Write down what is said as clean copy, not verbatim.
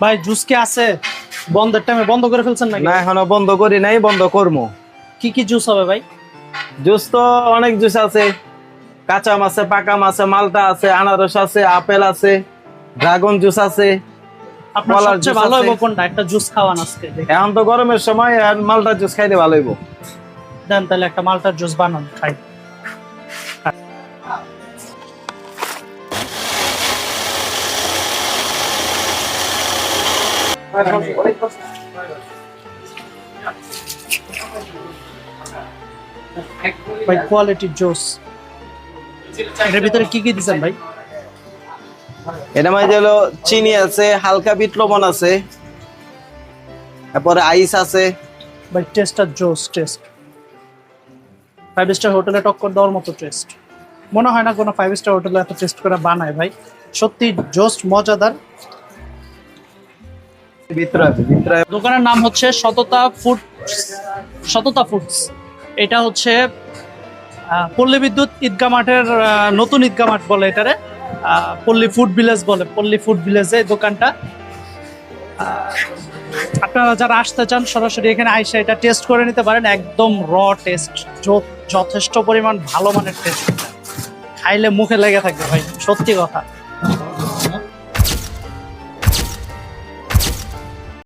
ভাই জুস কি আছে? বন্ধের টাইমে বন্ধ করে ফেলছেন নাকি? না এখনো বন্ধ করি নাই, বন্ধ করবো। কি কি জুস হবে ভাই? জুস তো অনেক জুস আছে, কাঁচা আম আছে, পাকা আম আছে, মালটা আছে, আনারস আছে, আপেল আছে, ড্রাগন জুস আছে। আপনার কলার সবচেয়ে জুস ভালো আছে। হইব কোনটা? একটা জুস খাওয়ান আজকে দেখি। এখন তো গরমের সময় আর মালটা জুস খাইলে ভালো হইব। দেন তাহলে একটা মালটার জুস বানান খাই। ভাই কোয়ালিটি জুস। এর ভিতরে কি কি দিছেন ভাই? এটা মধ্যে হলো চিনি আছে, হালকা বিট লবণ আছে, তারপরে আইস আছে। ভাই টেস্টটা জোস টেস্ট। 5 স্টার হোটেলে টক্কর দেওয়ার মতো টেস্ট। মনে হয় না কোনো 5 স্টার হোটেলে এত টেস্ট করে বানায় ভাই। সত্যি জোস মজাদার। ভিতরে দোকানের নাম হচ্ছে সততা ফুডস। এটা হচ্ছে পল্লী বিদ্যুৎ ঈদগাহ মাঠের নতুন ঈদগাহ মাঠ বলে এটারে। পল্লী ফুড ভিলেজ বলে। পল্লী ফুড ভিলেজে দোকানটা। আপনারা যারা আসতে চান সরাসরি এখানে আইসা এটা টেস্ট করে নিতে পারেন। একদম র টেস্ট, যথেষ্ট পরিমাণ ভালো মানের টেস্ট। খাইলে মুখে লেগে থাকবে ভাই, সত্যি কথা।